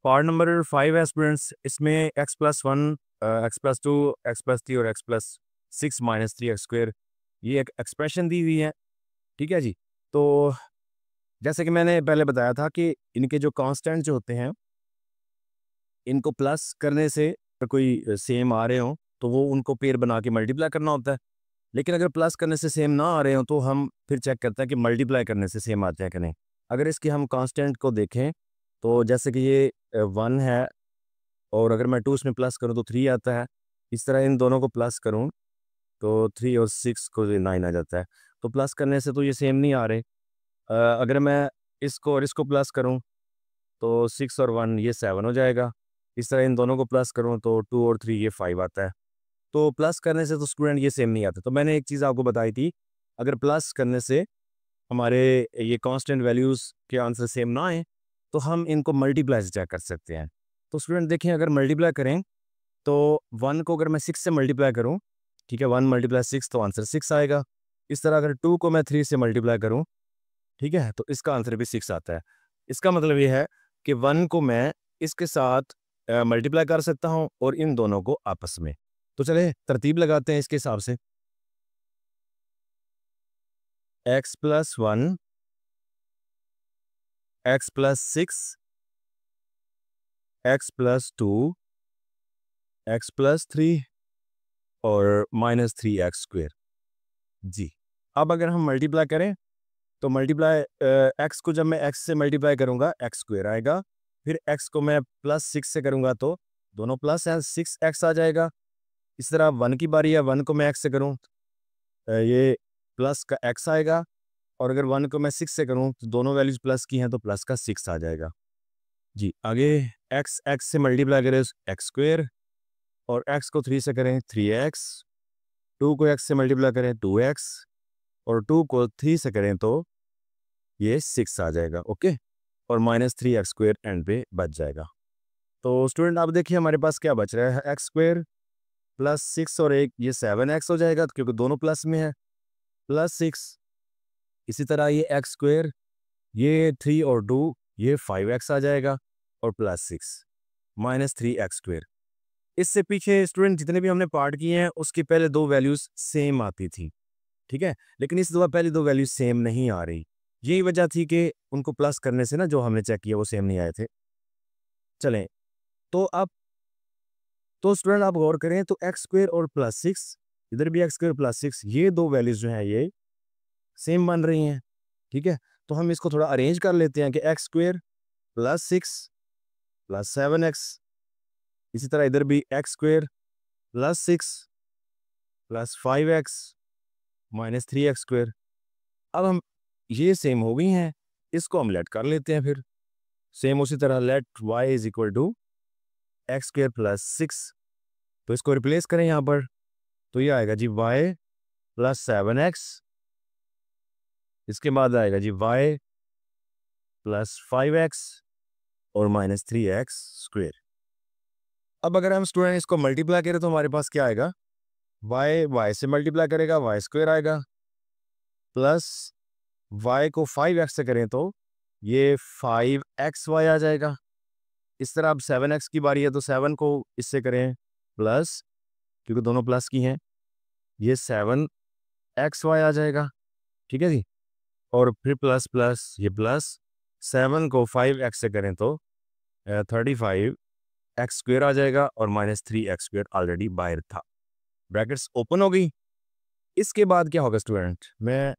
Part number 5 है students. इसमें x+1, x+2, x+3 और x+6 माइनस 3x² ये एक एक्सप्रेशन दी हुई है। ठीक है जी। तो जैसे कि मैंने पहले बताया था कि इनके जो कांस्टेंट जो होते हैं, इनको प्लस करने से अगर कोई सेम आ रहे हो तो वो उनको पेयर बना के मल्टीप्लाई करना होता है। लेकिन अगर प्लस करने से सेम ना आ रहे हो तो हम फिर चेक करते हैं कि मल्टीप्लाई करने से सेम आते हैं कि नहीं। अगर इसकी हम कांस्टेंट को देखें तो जैसे कि ये 1 है और अगर मैं 2 इसमें प्लस करूँ तो 3 आता है। इस तरह इन दोनों को प्लस करूँ तो 3 और 6 को 9 आ जाता है। तो प्लस करने से तो ये सेम नहीं आ रहे। अगर मैं इसको और इसको प्लस करूँ तो 6 और 1 ये 7 हो जाएगा। इस तरह इन दोनों को प्लस करूँ तो 2 और 3 ये 5 आता है। तो प्लस करने से तो स्टूडेंट ये सेम नहीं आता। तो मैंने एक चीज़ आपको बताई थी, अगर प्लस करने से हमारे ये कांस्टेंट वैल्यूज़ के आंसर सेम ना आए तो हम इनको मल्टीप्लाई से चेक कर सकते हैं। तो स्टूडेंट देखिए, अगर मल्टीप्लाई करें तो 1 को अगर मैं 6 से मल्टीप्लाई करूं, ठीक है, 1 × 6 तो आंसर 6 आएगा। इस तरह अगर 2 को मैं 3 से मल्टीप्लाई करूं, ठीक है, तो इसका आंसर भी 6 आता है। इसका मतलब ये है कि 1 को मैं इसके साथ मल्टीप्लाई कर सकता हूं और इन दोनों को आपस में। तो चले तरतीब लगाते हैं इसके हिसाब से। x+1, x+6, x+2, x+3 और -3x²। जी। अब अगर हम मल्टीप्लाई करें तो मल्टीप्लाई x को जब मैं x से मल्टीप्लाई करूंगा x² आएगा। फिर x को मैं +6 से करूंगा तो दोनों प्लस हैं, 6x आ जाएगा। इस तरह 1 की बारी है, 1 को मैं x से करूं ये प्लस का x आएगा। और अगर 1 को मैं 6 से करूं तो दोनों वैल्यूज प्लस की हैं तो प्लस का 6 आ जाएगा। जी आगे x से मल्टीप्लाई करें x² और x को 3 से करें 3x, 2 को x से मल्टीप्लाई करें 2x और 2 को 3 से करें तो ये 6 आ जाएगा। ओके, और -3x² एंड पे बच जाएगा। तो स्टूडेंट आप देखिए हमारे पास क्या बच रहा है, x² +6 और 1 ये 7x हो जाएगा क्योंकि दोनों प्लस में है, +6। इसी तरह ये x² ये 3 और 2 ये 5x आ जाएगा और +6 -3x²। इससे पीछे स्टूडेंट जितने भी हमने पार्ट किए हैं उसकी पहले दो वैल्यूज सेम आती थी, ठीक है, लेकिन इस दफा पहली दो वैल्यूज सेम नहीं आ रही। यही वजह थी कि उनको प्लस करने से ना जो हमने चेक किया वो सेम नहीं आए थे। चलें, तो अब तो स्टूडेंट आप गौर करें तो x² और +6, इधर भी x² +6 ये दो वैल्यूज जो हैं ये सेम बन रही हैं। ठीक है, तो हम इसको थोड़ा अरेंज कर लेते हैं कि x² +6 +7x, इसी तरह इधर भी x² +6 +5x -3x²। अब हम ये सेम हो गई हैं, इसको हम लेट कर लेते हैं फिर सेम उसी तरह लेट y = x² +6। तो इसको रिप्लेस करें यहाँ पर तो ये आएगा जी y +7x, इसके बाद आएगा जी y +5x और -3x²। अब अगर हम स्टूडेंट इसको मल्टीप्लाई करें तो हमारे पास क्या आएगा, y से मल्टीप्लाई करेगा y² आएगा, प्लस y को 5x से करें तो ये 5xy आ जाएगा। इस तरह अब 7x की बारी है तो 7 को इससे करें प्लस, क्योंकि दोनों प्लस की हैं, ये 7xy आ जाएगा। ठीक है जी, और फिर प्लस प्लस ये प्लस 7 को 5x से करें तो 35x² आ जाएगा और -3x² ऑलरेडी बाहर था। ब्रैकेट्स ओपन हो गई। इसके बाद क्या होगा स्टूडेंट, मैं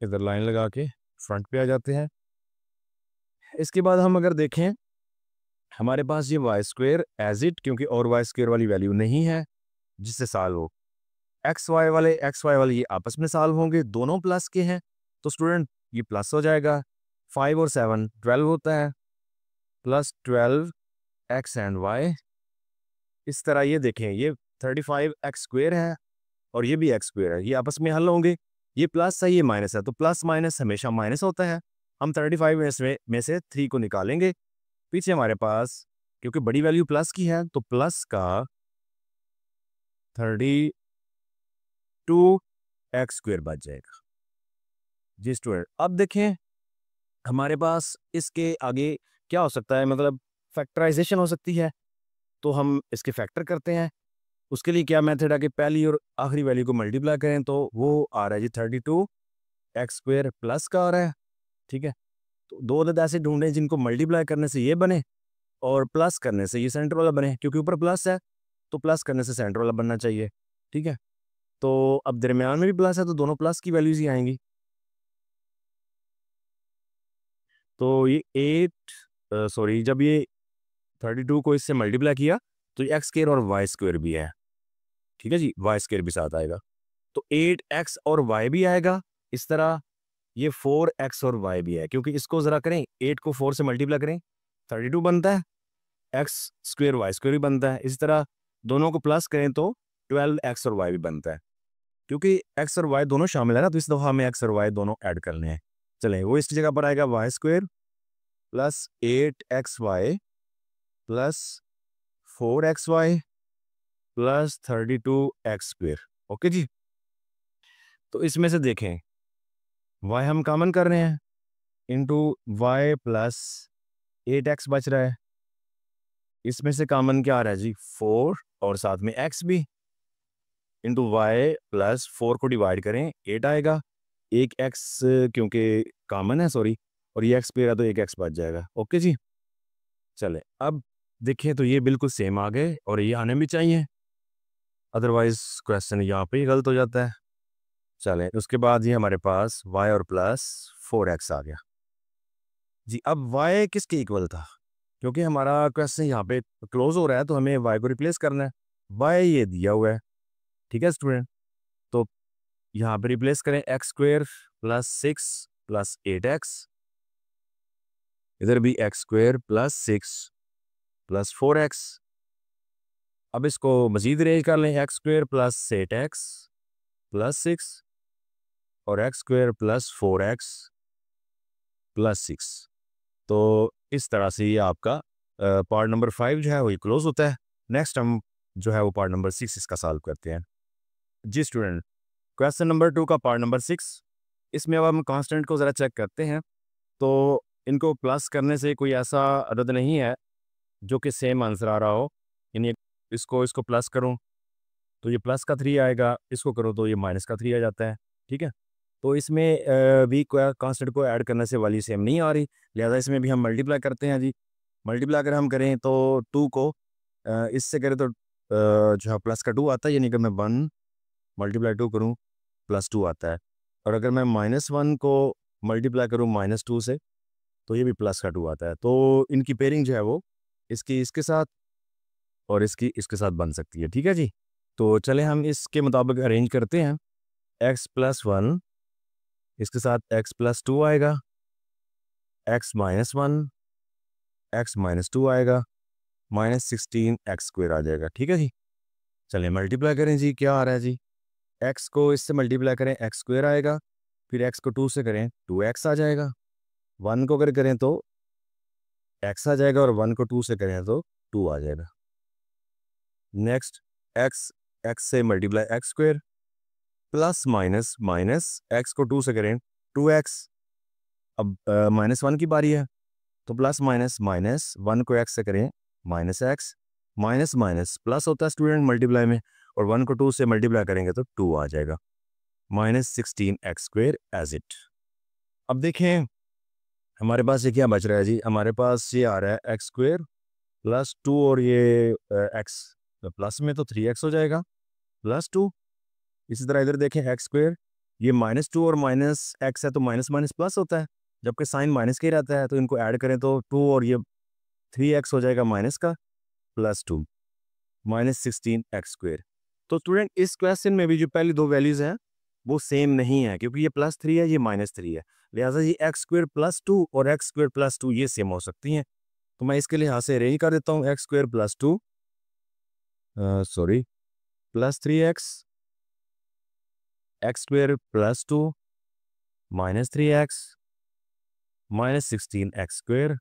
इधर लाइन लगा के फ्रंट पे आ जाते हैं। इसके बाद हम अगर देखें हमारे पास ये y² एज इट, क्योंकि और y² वाली वैल्यू नहीं है जिससे सॉल्व हो, xy वाले ये आपस में सॉल्व होंगे, दोनों प्लस के हैं तो स्टूडेंट ये प्लस हो जाएगा। 5 और 7 12 होता है, +12 x एंड y। इस तरह ये देखें ये 35x² है और ये भी x² है, ये आपस में हल होंगे। ये प्लस है ये माइनस है, तो प्लस माइनस हमेशा माइनस होता है। हम 35 में से 3 को निकालेंगे, पीछे हमारे पास क्योंकि बड़ी वैल्यू प्लस की है तो प्लस का 32x² बच जाएगा। जी स्टूडेंट अब देखें हमारे पास इसके आगे क्या हो सकता है, मतलब फैक्टराइजेशन हो सकती है, तो हम इसके फैक्टर करते हैं। उसके लिए क्या मेथड है कि पहली और आखिरी वैल्यू को मल्टीप्लाई करें, तो वो आ रहा है जी 32 x² प्लस का आ रहा है। ठीक है, तो दो अदद ऐसे ढूंढें जिनको मल्टीप्लाई करने से ये बने और प्लस करने से ये सेंटर वाला बने, क्योंकि ऊपर प्लस है तो प्लस करने से सेंटर वाला बनना चाहिए। ठीक है, तो अब दरमियान में भी प्लस है तो दोनों प्लस की वैल्यूज ही आएंगी। तो ये जब ये 32 को इससे मल्टीप्लाई किया तो ये x² और y² भी है। ठीक है जी, y² भी साथ आएगा, तो 8x और y भी आएगा। इस तरह ये 4x और y भी है, क्योंकि इसको ज़रा करें, 8 को 4 से मल्टीप्लाई करें 32 बनता है, x² y² भी बनता है। इसी तरह दोनों को प्लस करें तो 12x और y भी बनता है। क्योंकि x और y दोनों शामिल है ना, तो इस दफ़ा हमें x और y दोनों ऐड करने हैं। चलें, वो इसकी जगह पर आएगा y² plus 8xy plus 4xy plus 32x²। Okay जी, तो इसमें से देखें y हम कॉमन कर रहे हैं, इंटू वाई प्लस 8x बच रहा है। इसमें से कॉमन क्या आ रहा है जी, 4 और साथ में x भी, इंटू वाई प्लस 4 को डिवाइड करें 8 आएगा, एक x क्योंकि कॉमन है, सॉरी, और ये x पे है तो एक x बच जाएगा। ओके जी, चले अब देखें तो ये बिल्कुल सेम आ गए और ये आने भी चाहिए, अदरवाइज क्वेश्चन यहाँ पे ही गलत हो जाता है। चलें, उसके बाद ये हमारे पास y और प्लस 4x आ गया जी। अब y किसके इक्वल था, क्योंकि हमारा क्वेश्चन यहाँ पे क्लोज हो रहा है तो हमें y को रिप्लेस करना है। y ये दिया हुआ है, ठीक है स्टूडेंट, तो यहाँ पे रिप्लेस करें x² प्लस 6 प्लस 8x, इधर भी x² प्लस 6 प्लस 4x। अब इसको मजीद अरेंज कर लें, x² प्लस 8x प्लस 6 और x² प्लस 4x प्लस 6। तो इस तरह से ये आपका पार्ट नंबर 5 जो है वो क्लोज होता है। नेक्स्ट हम जो है वो पार्ट नंबर 6 इसका सॉल्व करते हैं जी स्टूडेंट। क्वेश्चन नंबर 2 का पार्ट नंबर 6, इसमें अब हम कांस्टेंट को ज़रा चेक करते हैं। तो इनको प्लस करने से कोई ऐसा अदद नहीं है जो कि सेम आंसर आ रहा हो, यानी इसको इसको प्लस करूं तो ये प्लस का 3 आएगा, इसको करो तो ये माइनस का 3 आ जाता है। ठीक है, तो इसमें भी कांस्टेंट को ऐड करने से वाली सेम नहीं आ रही, लिहाजा इसमें भी हम मल्टीप्लाई करते हैं जी। मल्टीप्लाई अगर हम करें तो 2 को इससे करें तो जो है प्लस का 2 आता है, यानी कि मैं 1 मल्टीप्लाई 2 करूँ प्लस 2 आता है। और अगर मैं -1 को मल्टीप्लाई करूँ -2 से तो ये भी प्लस का 2 आता है। तो इनकी पेयरिंग जो है वो इसकी इसके साथ और इसकी इसके साथ बन सकती है। ठीक है जी, तो चले हम इसके मुताबिक अरेंज करते हैं। x+1 इसके साथ x+2 आएगा, x-1 x-2 आएगा, -16x² आ जाएगा। ठीक है जी, चलिए मल्टीप्लाई करें जी, क्या आ रहा है जी, x को इससे मल्टीप्लाई करें x² आएगा, फिर x को 2 से करें 2x आ जाएगा, 1 को अगर करें तो x आ जाएगा और 1 को 2 से करें तो 2 आ जाएगा। नेक्स्ट x, x से multiply x² plus minus minus x को 2 से करें 2x। अब -1 की बारी है तो प्लस माइनस माइनस 1 को x से करें -x, माइनस माइनस प्लस होता है स्टूडेंट मल्टीप्लाई में, और 1 को 2 से मल्टीप्लाई करेंगे तो 2 आ जाएगा, -16x² एज इट। अब देखें हमारे पास ये क्या बच रहा है जी, हमारे पास ये आ रहा है x² प्लस 2 और ये x प्लस में तो 3x हो जाएगा प्लस 2। इसी तरह इधर देखें x², ये -2 और -x है तो माइनस माइनस प्लस होता है, जबकि साइन माइनस का ही रहता है, तो इनको ऐड करें तो 2 और ये 3x हो जाएगा माइनस का प्लस 2, -16x²। तो स्टूडेंट इस क्वेश्चन में भी जो पहली दो वैल्यूज़ हैं वो सेम नहीं है, क्योंकि ये +3 है, ये -3 है, लिहाजा ये x² प्लस 2 और x² प्लस 2 ये सेम हो सकती हैं। तो मैं इसके लिए यहाँ से अरेंज कर देता हूँ, x² plus 2 sorry plus 3x, x² plus 2 -3x -16x²।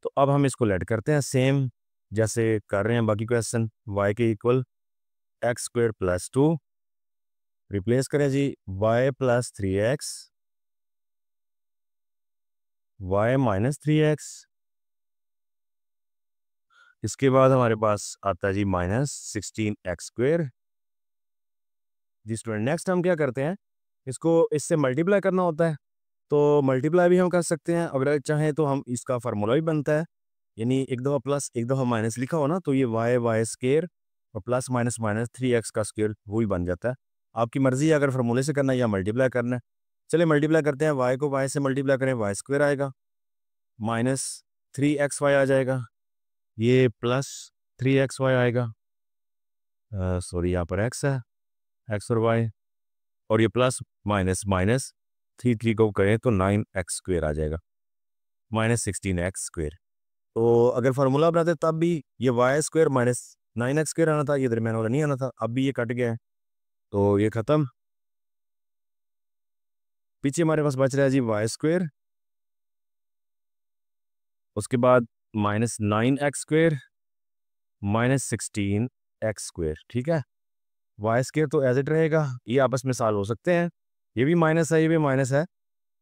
तो अब हम इसको लेट करते हैं सेम जैसे कर रहे हैं बाकी क्वेश्चन, y के इक्वल x² प्लस 2, रिप्लेस करें जी y plus 3x, y -3x इसके बाद हमारे पास आता है जी -16x²। जी स्टूडेंट, नेक्स्ट हम क्या करते हैं, इसको इससे मल्टीप्लाई करना होता है। तो मल्टीप्लाई भी हम कर सकते हैं, अगर चाहें तो हम इसका फार्मूला भी बनता है, यानी एक दफ़ा प्लस एक दफ़ा माइनस लिखा हो ना, तो ये y² और प्लस माइनस माइनस 3x का स्क्वायर वही बन जाता है। आपकी मर्ज़ी है अगर फार्मूले से करना है या मल्टीप्लाई करना है। चलिए मल्टीप्लाई करते हैं, y को y से मल्टीप्लाई करें, y² आएगा, -3xy आ जाएगा, ये +3xy आएगा, सॉरी यहाँ पर x है, x और y, और ये प्लस माइनस माइनस 3 को करें तो 9x² आ जाएगा, -16x²। तो अगर फार्मूला बनाते तब भी ये y² -9x² आना था, ये दरमियान वाला नहीं आना था, अब भी ये कट गया है, तो ये ख़त्म। पीछे हमारे पास बच रहा है जी y², उसके बाद -9x² -16x², ठीक है। y² तो एज इट रहेगा, ये आपस में सॉल्व हो सकते हैं, ये भी माइनस है, ये भी माइनस है,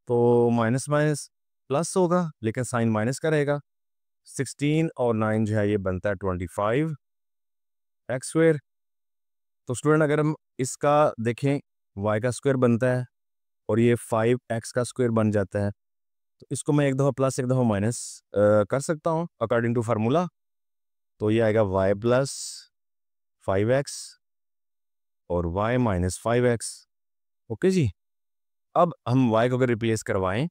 तो माइनस माइनस प्लस होगा, लेकिन साइन माइनस का रहेगा। 16 और 9 जो है ये बनता है 25x²। तो स्टूडेंट अगर हम इसका देखें, y का स्क्वायर बनता है और ये 5x का स्क्वायर बन जाता है, तो इसको मैं एक दफ़ा प्लस एक दफ़ा माइनस कर सकता हूँ अकॉर्डिंग टू फार्मूला। तो ये आएगा y प्लस 5x और y माइनस 5x। ओके जी, अब हम y को अगर रिप्लेस करवाएं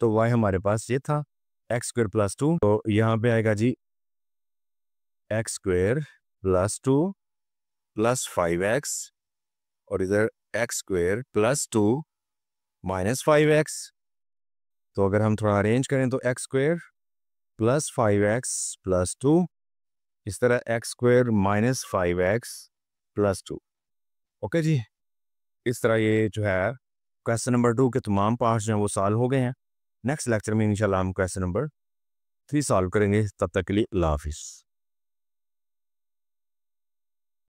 तो y हमारे पास ये था x² + 2, तो यहाँ पे आएगा जी x² + 2 + 5x और इधर x² + 2 - 5x। तो अगर हम थोड़ा अरेंज करें तो x² + 5x + 2, इस तरह x² - 5x + 2। ओके जी, इस तरह ये जो है क्वेश्चन नंबर 2 के तमाम पार्ट्स जो हैं वो सॉल्व हो गए हैं। नेक्स्ट लेक्चर में इंशाल्लाह हम क्वेश्चन नंबर 3 सॉल्व करेंगे, तब तक के लिए अल्लाह हाफिज़।